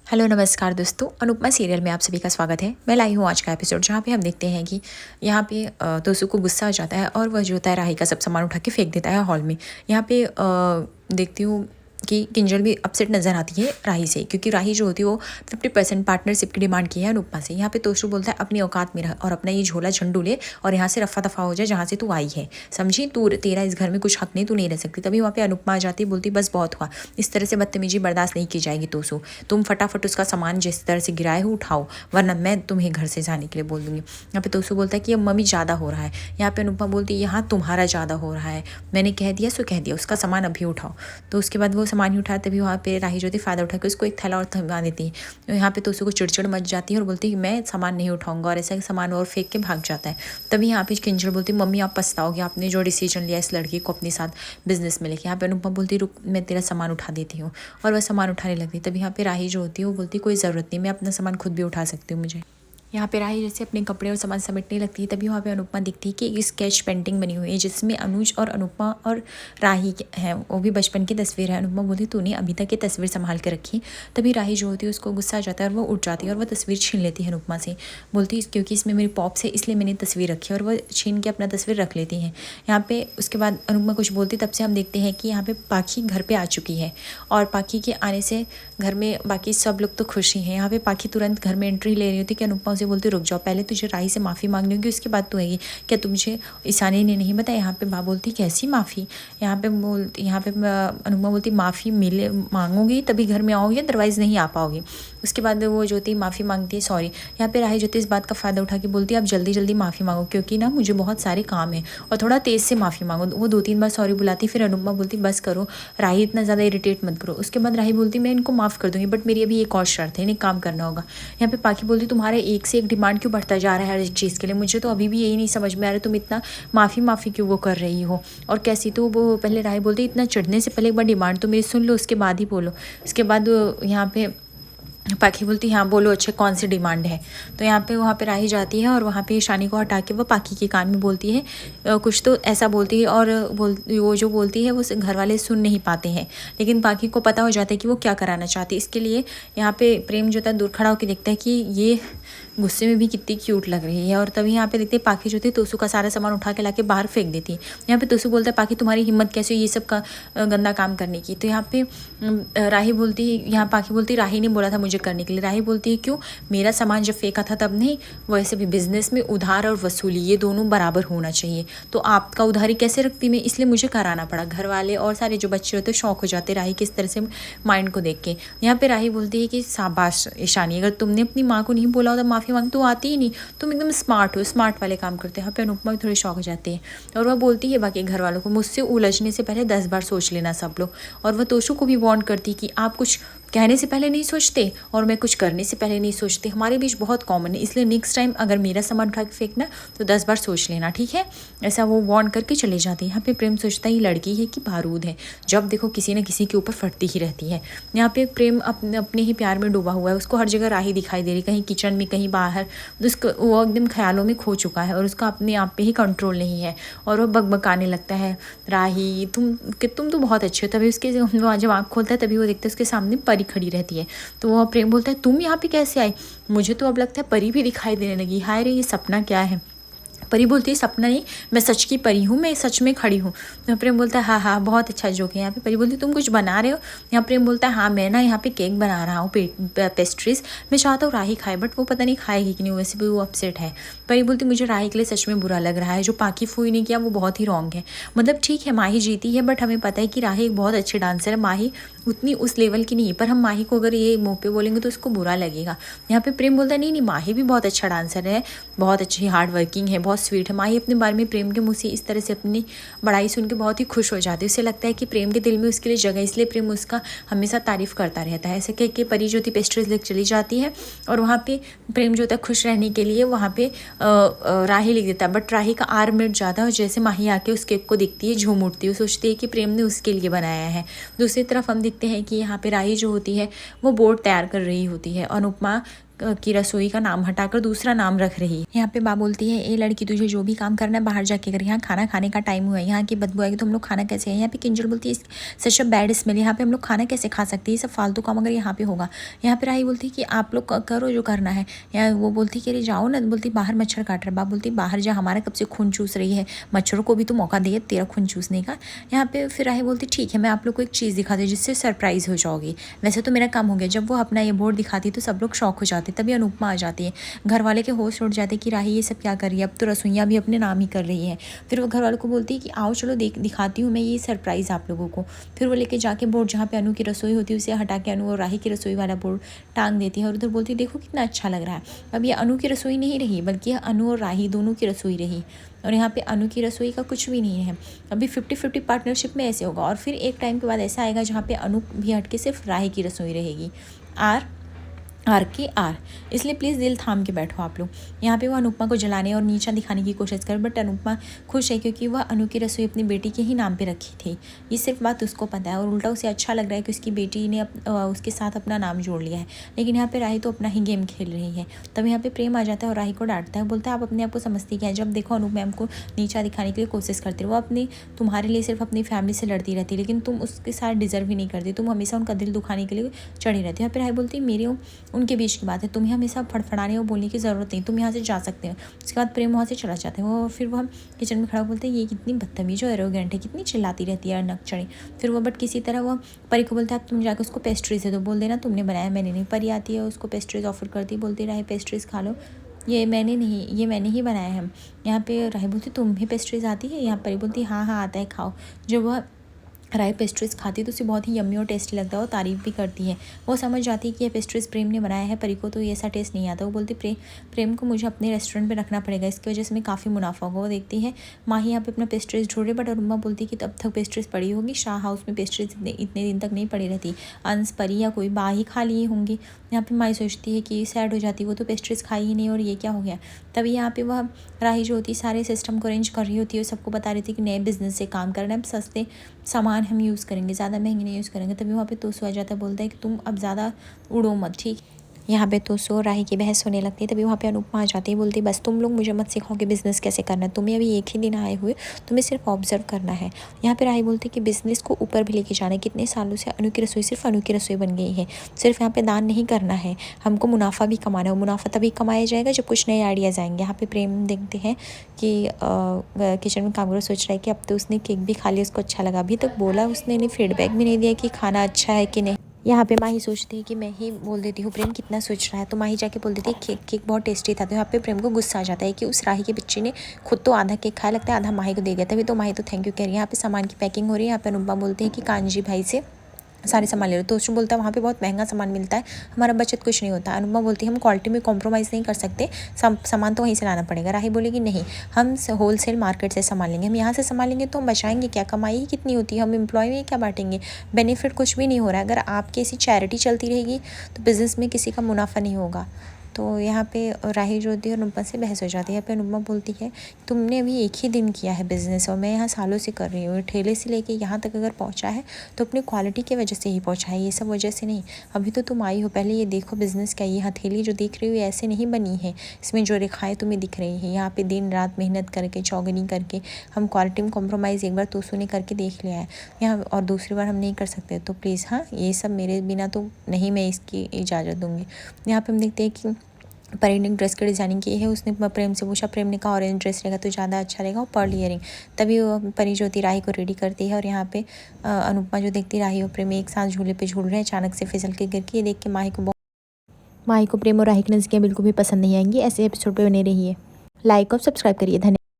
Hello नमस्कार दोस्तों, Anupama serial में आप सभी का स्वागत है। मैं लाई हूँ आज का एपिसोड, जहाँ पे हम देखते हैं कि यहाँ पे तोसू को गुस्सा आ जाता है और वह जो होता है राही का सब सामान उठा के फेंक देता है हॉल में। यहाँ पे देखती हूँ कि किंजल भी अपसेट नज़र आती है राही से, क्योंकि राही जो होती है वो 50% पार्टनरशिप की डिमांड की है अनुपमा से। यहाँ पे तोसू बोलता है अपनी औकात में रह और अपना ये झोला झंडू ले और यहाँ से रफा दफा हो जाए जहाँ से तू आई है, समझी? तू तेरा इस घर में कुछ हक नहीं, तू नहीं रह सकती। तभी वहाँ पे अनुपमा आ जाती है, बोलती बस बहुत हुआ, इस तरह से बदतमीजी बर्दाश्त नहीं की जाएगी तोसू। तुम फटाफट उसका सामान जिस तरह से गिराए हो उठाओ, वरना मैं तुम्हें घर से जाने के लिए बोल दूंगी। यहाँ पे तोसू बोलता है कि अब मम्मी ज़्यादा हो रहा है। यहाँ पे अनुपमा बोलती है यहाँ तुम्हारा ज़्यादा हो रहा है, मैंने कह दिया सो कह दिया, उसका सामान अभी उठाओ। तो उसके बाद वो सामान ही उठाते, तभी वहाँ पे राही जो थी फ़ायदा उठा के उसको एक थैला और थमा देती है। तो यहाँ पे तोसू को चिड़चिड़ मच जाती है और बोलती है कि मैं सामान नहीं उठाऊंगा, और ऐसा सामान और फेंक के भाग जाता है। तभी यहाँ पे किंजल बोलती है मम्मी आप पछताओगे, आपने जो डिसीजन लिया इस लड़की को अपने साथ बिजनेस में लेके। यहाँ पे अनुपमा बोलती रुक, मैं तेरा सामान उठा देती हूँ, और वह सामान उठाने लगती। तभी यहाँ पे राही जो होती है वो बोलती कोई ज़रूरत नहीं, मैं अपना सामान खुद भी उठा सकती हूँ मुझे। यहाँ पे राही जैसे अपने कपड़े और सामान समेटने लगती है, तभी वहाँ पे अनुपमा दिखती है कि एक स्केच पेंटिंग बनी हुई है जिसमें अनुज और अनुपमा और राही हैं, वो भी बचपन की तस्वीर है। अनुपमा बोलती तूने अभी तक ये तस्वीर संभाल के रखी। तभी राही जो होती है उसको गुस्सा आ जाता है और वो उठ जाती है और वह तस्वीर छीन लेती है अनुपमा से। बोलती क्योंकि इसमें मेरी पॉप्स है इसलिए मैंने तस्वीर रखी है, और वह छीन के अपना तस्वीर रख लेती हैं। यहाँ पे उसके बाद अनुपमा कुछ बोलती, तब से हम देखते हैं कि यहाँ पे पाखी घर पे आ चुकी है, और पाखी के आने से घर में बाकी सब लोग तो खुश ही हैं। यहाँ पे पाखी तुरंत घर में एंट्री ले रही होती कि अनुपमा उसे बोलती रुक जाओ, पहले तुझे राही से माफ़ी मांगनी होगी, उसके बाद तू आएगी। क्या तुझे ईशानी ने नहीं बताया? यहाँ पे माँ बोलती कैसी माफ़ी? यहाँ पे अनुपमा बोलती माफ़ी मिले मांगोगी तभी घर में आओगी, अदरवाइज़ नहीं आ पाओगी। उसके बाद वो ज्योति माफ़ी मांगती है, सॉरी। यहाँ पे राही ज्योति इस बात का फ़ायदा उठा के बोलती है आप जल्दी जल्दी माफ़ी मांगो, क्योंकि ना मुझे बहुत सारे काम है, और थोड़ा तेज़ से माफ़ी मांगो। वो 2-3 बार सॉरी बुलाती, फिर अनुपमा बोलती बस करो राही, इतना ज़्यादा इरिटेट मत करो। उसके बाद राही बोलती मैं इनको माफ़ कर दूँगी, बट मेरी अभी एक और शर्त है, इन्हें काम करना होगा। यहाँ पे पाखी बोलती तुम्हारा एक से एक डिमांड क्यों बढ़ता जा रहा है हर एक चीज़ के लिए? मुझे तो अभी भी यही नहीं समझ में आ रहा है तुम इतना माफ़ी क्यों वो कर रही हो, और कैसी? तो वो पहले राही बोलती इतना चढ़ने से पहले एक बार डिमांड तो मेरी सुन लो, उसके बाद ही बोलो। उसके बाद यहाँ पे पाखी बोलती हाँ बोलो, अच्छे कौन सी डिमांड है? तो यहाँ पे वहाँ पे राही जाती है और वहाँ पे ईशानी को हटा के वो पाखी के कान में बोलती है कुछ तो ऐसा बोलती है, और वो जो बोलती है वो घर वाले सुन नहीं पाते हैं, लेकिन पाखी को पता हो जाता है कि वो क्या कराना चाहती है। इसके लिए यहाँ पे प्रेम जो था दूर खड़ा होकर देखता है कि ये गुस्से में भी कितनी क्यूट लग रही है, और तभी यहाँ पे देखते हैं पाखी जो थी तोसू का सारा सामान उठा के लाके बाहर फेंक देती है। यहाँ पे तोसू बोलता है पाखी तुम्हारी हिम्मत कैसे हुई ये सब का गंदा काम करने की? तो यहाँ पे राही बोलती है, यहाँ पाखी बोलती राही ने बोला था मुझे करने के लिए। राही बोलती है क्यों? मेरा सामान जब फेंका था तब नहीं? वैसे भी बिजनेस में उधार और वसूली ये दोनों बराबर होना चाहिए, तो आपका उधारी कैसे रखती मैं, इसलिए मुझे कराना पड़ा। घर वाले और सारे जो बच्चे होते शौक हो जाते राही किस तरह से माइंड को देख के। यहाँ पे राही बोलती है कि शाबाश ईशानी, अगर तुमने अपनी माँ को नहीं बोला होता माफ़ी मांग तो आती ही नहीं, तुम एकदम स्मार्ट हो, स्मार्ट वाले काम करते हो। यहाँ पे अनुपमा भी थोड़ी शौक हो जाती है, और वह बोलती है बाकी घर वालों को मुझसे उलझने से पहले 10 बार सोच लेना सब लोग। और वह तोशु को भी वार्न करती कि आप कुछ कहने से पहले नहीं सोचते और मैं कुछ करने से पहले नहीं सोचते, हमारे बीच बहुत कॉमन है, इसलिए नेक्स्ट टाइम अगर मेरा सामान उठा के फेंकना तो 10 बार सोच लेना, ठीक है? ऐसा वो वार्न करके चले जाते हैं। यहाँ पे प्रेम सोचता ही लड़की है कि बारूद है, जब देखो किसी न किसी के ऊपर फटती ही रहती है। यहाँ पे प्रेम अपने ही प्यार में डूबा हुआ है, उसको हर जगह राही दिखाई दे रही, कहीं किचन में कहीं बाहर, उसको वो एकदम ख्यालों में खो चुका है और उसका अपने आप पे ही कंट्रोल नहीं है, और वो बकबकाने लगता है राही तुम तो बहुत अच्छे हो। तभी उसके जब आँख खोलता है तभी वो देखता है उसके सामने परी खड़ी रहती है। तो वो प्रेम बोलता है तुम यहाँ पे कैसे आई? मुझे तो अब लगता है परी भी दिखाई देने लगी, हाय रे ये सपना क्या है? परी बोलती है सपना नहीं, मैं सच की परी हूँ, मैं सच में खड़ी हूँ। तो प्रेम बोलता है हाँ हाँ बहुत अच्छा जोक है। यहाँ पे परी बोलती है तुम कुछ बना रहे हो? यहाँ प्रेम बोलता है हाँ मैं ना यहाँ पे केक बना रहा हूँ, पेस्ट्रीज, मैं चाहता हूँ राही खाए, बट वो पता नहीं खाएगी कि नहीं, वैसे भी वो अपसेट है। परी बोलती मुझे राही के लिए सच में बुरा लग रहा है, जो पाकी फूई ने किया वो बहुत ही रॉन्ग है। मतलब ठीक है माही जीती है, बट हमें पता है कि राही एक बहुत अच्छे डांसर है, माही उतनी उस लेवल की नहीं है, पर हम माही को अगर ये मुँह पे बोलेंगे तो उसको बुरा लगेगा। यहाँ पे प्रेम बोलता है नहीं माही भी बहुत अच्छा डांसर है, बहुत अच्छी हार्ड वर्किंग है, बहुत स्वीट है। माही अपने बारे में प्रेम के मुँह से इस तरह से अपनी बड़ाई सुन के बहुत ही खुश हो जाती है, उसे लगता है कि प्रेम के दिल में उसके लिए जगह, इसलिए प्रेम उसका हमेशा तारीफ करता रहता है। ऐसे कह के परी जो थी पेस्ट्रीज लेकर चली जाती है, और वहाँ पे प्रेम जो होता है खुश रहने के लिए वहाँ पे राही लिख देता है, बट राही का आर मिट जाता है, और जैसे माही आके उस केक को दिखती है झूम उठती है, सोचती है कि प्रेम ने उसके लिए बनाया है। दूसरी तरफ हम देखते हैं कि यहाँ पे राही जो होती है वो बोर्ड तैयार कर रही होती है अनुपमा की रसोई का नाम हटाकर दूसरा नाम रख रही है। यहाँ पे माँ बोलती है, ए लड़की तुझे जो भी काम करना है बाहर जाके कर, यहाँ खाना खाने का टाइम हुआ है, यहाँ की बदबू आएगी तो हम लोग खाना कैसे है। यहाँ पे किंजल बोलती है सच अ बैड स्मेल, यहाँ पे हम लोग खाना कैसे खा सकते हैं, ये सब फालतू काम अगर यहाँ पे होगा। यहाँ पे राही बोलती है कि आप लोग करो जो करना है। यहाँ वो बोलती है कि अरे जाओ ना, बोलती बाहर मच्छर काट रहा है। बाप बोलती बाहर जा, हमारा कब से खून चूस रही है, मच्छरों को भी तो मौका दिए तेरा खून चूसने का। यहाँ पे फिर राही बोलती ठीक है मैं आप लोग को एक चीज़ दिखाती हूँ जिससे सरप्राइज़ हो जाओगी। वैसे तो मेरा काम हो गया। जब वो अपना ये बोर्ड दिखाती तो सब लोग शौक हो जाते। तभी अनुपमा आ जाती है। घर वाले के होश उड़ जाते कि राही ये सब क्या कर रही है, अब तो रसोइयाँ भी अपने नाम ही कर रही है। फिर वो घर वालों को बोलती है कि आओ चलो दिखाती हूँ मैं ये सरप्राइज़ आप लोगों को। फिर वो लेके जाके बोर्ड जहाँ पे अनु की रसोई होती है उसे हटा के अनु और राही की रसोई वाला बोर्ड टांग देती है और उधर बोलती है देखो कितना अच्छा लग रहा है। अब ये अनु की रसोई नहीं रही बल्कि अनु और राही दोनों की रसोई रही। और यहाँ पे अनु की रसोई का कुछ भी नहीं है। अभी 50-50 पार्टनरशिप में ऐसे होगा और फिर एक टाइम के बाद ऐसा आएगा जहाँ पे अनु भी हट के सिर्फ राही की रसोई रहेगी। आर इसलिए प्लीज़ दिल थाम के बैठो आप लोग। यहाँ पे वो अनुपमा को जलाने और नीचा दिखाने की कोशिश कर, बट अनुपमा खुश है क्योंकि वह अनु की रसोई अपनी बेटी के ही नाम पे रखी थी। ये सिर्फ बात उसको पता है और उल्टा उसे अच्छा लग रहा है कि उसकी बेटी ने उसके साथ अपना नाम जोड़ लिया है। लेकिन यहाँ पे राही तो अपना ही गेम खेल रही है। तब यहाँ पे प्रेम आ जाता है और राही को डांटता है, बोलता है आप अपने आप को समझती क्या है। जब देखो अनु मैम को नीचा दिखाने के लिए कोशिश करती है, वो अपनी तुम्हारे लिए सिर्फ अपनी फैमिली से लड़ती रहती है, लेकिन तुम उसके साथ डिजर्व ही नहीं करती, तुम हमेशा उनका दिल दुखाने के लिए चढ़ी रहती है। यहाँ पे राही बोलती है मेरे उनके बीच की बात है, तुम्हें हमेशा फड़फड़ाने और बोलने की ज़रूरत नहीं, तुम यहाँ से जा सकते हो। उसके बाद प्रेम वहाँ से चला जाता है। वो फिर वह किचन में खड़ा बोलते हैं ये कितनी बदतमीज और एरोगेंट है, कितनी चिल्लाती रहती है नक चढ़ी। फिर वो बट किसी तरह वो परी को बोलता है तुम जाकर उसको पेस्ट्रीज दे दो, बोल देना तुमने बनाया मैंने नहीं। परी आती है उसको पेस्ट्रीज ऑफर करती, बोलती राही पेस्ट्रीज खा लो, ये मैंने नहीं, ये मैंने ही बनाया है। यहाँ पे राही बोलती तुम्हें पेस्ट्रीज आती है, यहाँ परी बोलती हाँ हाँ आता है खाओ। जब वह राही पेस्ट्रीज खाती तो उसे बहुत ही यम्मी और टेस्टी लगता है, वो तारीफ़ भी करती है। वो समझ जाती है कि ये पेस्ट्रीज प्रेम ने बनाया है, परी को तो ये ऐसा टेस्ट नहीं आता। वो बोलती प्रेम को मुझे अपने रेस्टोरेंट पे रखना पड़ेगा, इसकी वजह से मैं काफ़ी मुनाफा होगा। वो देखती है माही यहाँ पे अपना पेस्ट्रीज ढूंढ रहे, बट अरुमा बोलती है कि तब तक पेस्ट्रीज पड़ी होगी, शाह हाउस में पेस्ट्रीज इतने दिन तक नहीं पड़ी रहती, अंश परी या कोई बा ही खा लिए होंगी। यहाँ पे माही सोचती है कि सैड हो जाती, वो तो पेस्ट्रीज खाई ही नहीं और ये क्या हो गया। तभी यहाँ पे वह राही जो होती सारे सिस्टम को अरेंज कर रही होती है, सबको बता रही थी कि नए बिजनेस से काम करना है, सस्ते सामान हम यूज़ करेंगे, ज़्यादा महंगे नहीं यूज़ करेंगे। तभी वहाँ पे तोसू आ जाता है, बोलता है कि तुम अब ज़्यादा उड़ो मत, ठीक। यहाँ पे तोसू और राही की बहस होने लगती है। तभी वहाँ पे अनुपमा आ जाती है, बोलती है बस तुम लोग मुझे मत सिखाओ कि बिज़नेस कैसे करना है, तुम्हें अभी एक ही दिन आए हुए, तुम्हें सिर्फ ऑब्जर्व करना है। यहाँ पे राही बोलती है कि बिज़नेस को ऊपर भी लेके जाना है, कितने सालों से अनु की रसोई सिर्फ अनु की रसोई बन गई है, सिर्फ यहाँ पे दान नहीं करना है, हमको मुनाफा भी कमाना है। और मुनाफा तभी कमाया जाएगा जब कुछ नए आइडियाज़ आएंगे। यहाँ पे प्रेम देखते हैं कि किचन में काम कर सोच रहा है कि अब तो उसने केक भी खा लिया, उसको अच्छा लगा, अभी तक बोला उसने नहीं, फीडबैक भी नहीं दिया कि खाना अच्छा है कि नहीं। यहाँ पे माही सोचती है कि मैं ही बोल देती हूँ प्रेम कितना सोच रहा है, तो माही जाके बोल देती है केक बहुत टेस्टी था। तो यहाँ पे प्रेम को गुस्सा आ जाता है कि उस राही के बच्चे ने खुद तो आधा केक खाया, लगता है आधा माही को दे दिया। तभी तो माही तो थैंक यू कह रही है। यहाँ पे सामान की पैकिंग हो रही है। यहाँ पे अनुपमा बोलते हैं कि कांजी भाई से सारे सामान ले लो, तो उसमें बोलता है वहाँ पे बहुत महंगा सामान मिलता है, हमारा बचत कुछ नहीं होता। अनुपमा बोलती है हम क्वालिटी में कॉम्प्रोमाइज़ नहीं कर सकते, सामान तो वहीं से लाना पड़ेगा। राही बोलेगी नहीं, हम होलसेल मार्केट से सामान लेंगे, हम यहाँ से सामान लेंगे तो हम बचाएंगे क्या, कमाई ही कितनी होती है, हम एम्प्लॉय में क्या बांटेंगे, बेनिफिट कुछ भी नहीं हो रहा है। अगर आपकी ऐसी चैरिटी चलती रहेगी तो बिज़नेस में किसी का मुनाफा नहीं होगा। तो यहाँ पे राही जो होती है अनुपमा से बहस हो जाती है। यहाँ पे अनुपमा बोलती है तुमने अभी एक ही दिन किया है बिज़नेस और मैं यहाँ सालों से कर रही हूँ, ठेले से लेके यहाँ तक अगर पहुँचा है तो अपनी क्वालिटी की वजह से ही पहुँचा है, ये सब वजह से नहीं। अभी तो तुम आई हो, पहले ये देखो बिज़नेस क्या, ये हथेली जो देख रही हो ऐसे नहीं बनी है, इसमें जो रेखाएँ तुम्हें दिख रही है, यहाँ पे दिन रात मेहनत करके चौगनी करके हम क्वालिटी में कॉम्प्रोमाइज़ एक बार तोसू ने करके देख लिया है यहाँ, और दूसरी बार हम नहीं कर सकते। तो प्लीज़ हाँ, ये सब मेरे बिना तो नहीं मैं इसकी इजाज़त दूँगी। यहाँ पर हम देखते हैं कि परी ने ड्रेस की डिज़ाइनिंग की है, उसने प्रेम से पूछा, प्रेम ने कहा ऑरेंज ड्रेस रहेगा तो ज़्यादा अच्छा रहेगा और पर्ल ईयरिंग। तभी वो परी जो होती राही को रेडी करती है और यहाँ पे अनुपमा जो देखती राही और प्रेम एक साथ झूले पे झूल रहे हैं, अचानक से फिसल के गिर के। ये देख के माही को प्रेम और राही की नज़रियाँ बिल्कुल भी पसंद नहीं आएंगी। ऐसे एपिसोड पर बने रहिए, लाइक और सब्सक्राइब करिए। धन्यवाद।